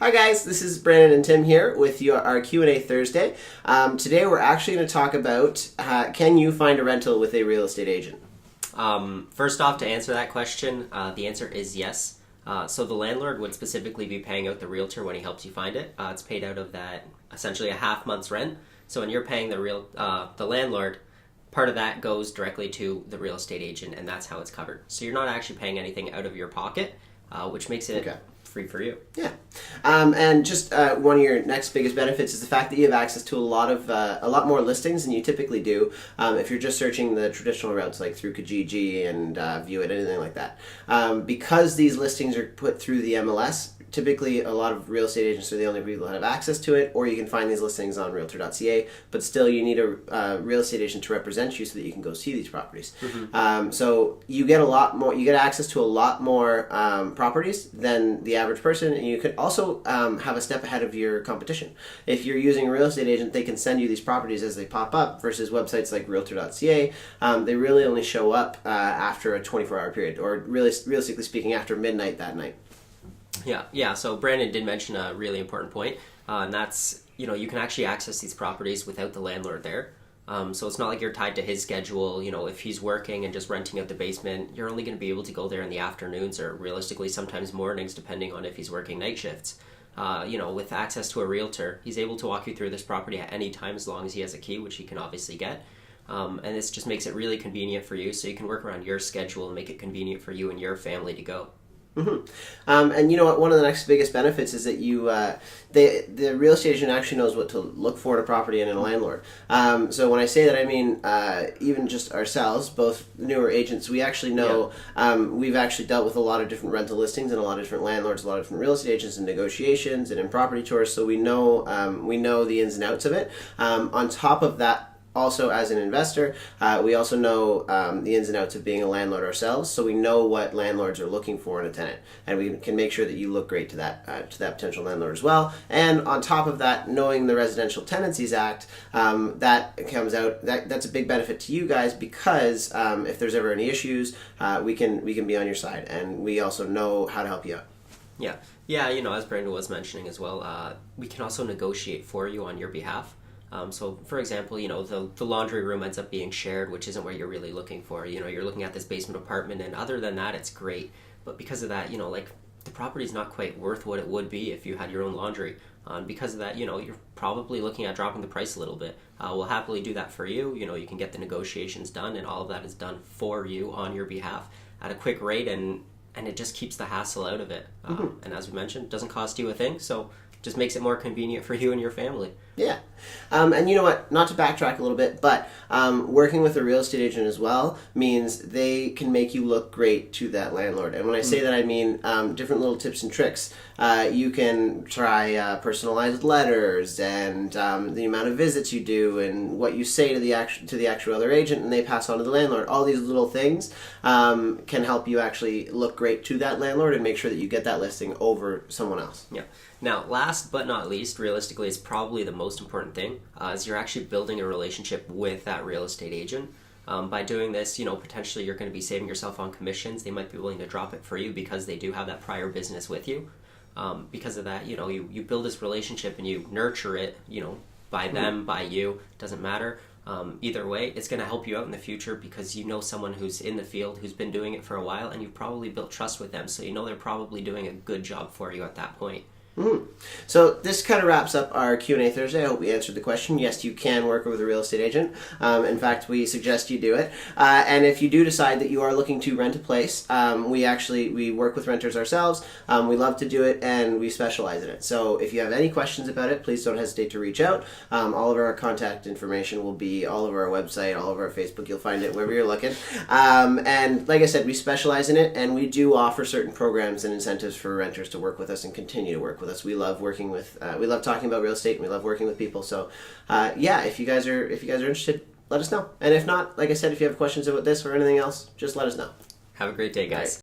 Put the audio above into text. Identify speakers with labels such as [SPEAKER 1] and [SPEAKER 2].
[SPEAKER 1] Hi guys, this is Brandon and Tim here with our Q&A Thursday. Today we're actually going to talk about can you find a rental with a real estate agent?
[SPEAKER 2] First off, to answer that question, the answer is yes. So the landlord would specifically be paying out the realtor when he helps you find it. It's paid out of that essentially a half month's rent. So when you're paying the landlord, part of that goes directly to the real estate agent, and that's how it's covered. So you're not actually paying anything out of your pocket, which makes it free for you.
[SPEAKER 1] Yeah, and just one of your next biggest benefits is the fact that you have access to a lot more listings than you typically do if you're just searching the traditional routes like through Kijiji and View It, anything like that. Because these listings are put through the MLS, typically a lot of real estate agents are the only people that have access to it, or you can find these listings on Realtor.ca, but still you need a real estate agent to represent you so that you can go see these properties. So you get you get access to a lot more properties than the average person, and you could also have a step ahead of your competition. If you're using a real estate agent, they can send you these properties as they pop up, versus websites like Realtor.ca. They really only show up after a 24-hour period, or realistically speaking, after midnight that night.
[SPEAKER 2] Yeah. So Brandon did mention a really important point, and that's, you can actually access these properties without the landlord there. So it's not like you're tied to his schedule. If he's working and just renting out the basement, you're only going to be able to go there in the afternoons, or realistically sometimes mornings, depending on if he's working night shifts. With access to a realtor, he's able to walk you through this property at any time as long as he has a key, which he can obviously get. And this just makes it really convenient for you, so you can work around your schedule and make it convenient for you and your family to go.
[SPEAKER 1] And you know what? One of the next biggest benefits is that the real estate agent actually knows what to look for in a property and in a landlord. So when I say that, I mean even just ourselves, both newer agents. We actually know we've actually dealt with a lot of different rental listings and a lot of different landlords, a lot of different real estate agents in negotiations and in property tours. So we know the ins and outs of it. On top of that, also, as an investor, we also know the ins and outs of being a landlord ourselves, so we know what landlords are looking for in a tenant, and we can make sure that you look great to that potential landlord as well. And on top of that, knowing the Residential Tenancies Act, that comes out. That's a big benefit to you guys, because if there's ever any issues, we can be on your side, and we also know how to help you out.
[SPEAKER 2] Yeah. As Brandon was mentioning as well, we can also negotiate for you on your behalf. So, for example, the laundry room ends up being shared, which isn't what you're really looking for. You're looking at this basement apartment, and other than that, it's great. But because of that, the property's not quite worth what it would be if you had your own laundry. Because of that, you're probably looking at dropping the price a little bit. We'll happily do that for you. You can get the negotiations done, and all of that is done for you on your behalf at a quick rate, and it just keeps the hassle out of it. And as we mentioned, it doesn't cost you a thing, so just makes it more convenient for you and your family.
[SPEAKER 1] Yeah. And you know what, not to backtrack a little bit, but working with a real estate agent as well means they can make you look great to that landlord. And when I say that, I mean different little tips and tricks. You can try personalized letters, and the amount of visits you do, and what you say to the actual other agent, and they pass on to the landlord. All these little things can help you actually look great to that landlord and make sure that you get that listing over someone else.
[SPEAKER 2] Yeah. Now, last but not least, realistically, is probably the most important thing, is you're actually building a relationship with that real estate agent. By doing this, potentially you're going to be saving yourself on commissions. They might be willing to drop it for you because they do have that prior business with you. Because of that, you build this relationship and you nurture it, by them, by you, doesn't matter. Either way, it's going to help you out in the future because you know someone who's in the field, who's been doing it for a while, and you've probably built trust with them, so they're probably doing a good job for you at that point.
[SPEAKER 1] So this kind of wraps up our Q&A Thursday. I hope we answered the question. Yes, you can work with a real estate agent. In fact, we suggest you do it. And if you do decide that you are looking to rent a place, we work with renters ourselves. We love to do it, and we specialize in it. So if you have any questions about it, please don't hesitate to reach out. All of our contact information will be all over our website, all over our Facebook. You'll find it wherever you're looking. And like I said, we specialize in it, and we do offer certain programs and incentives for renters to work with us and continue to work with us. We love working with, we love talking about real estate, and we love working with people. So, if you guys are interested, let us know. And if not, like I said, if you have questions about this or anything else, just let us know.
[SPEAKER 2] Have a great day, guys.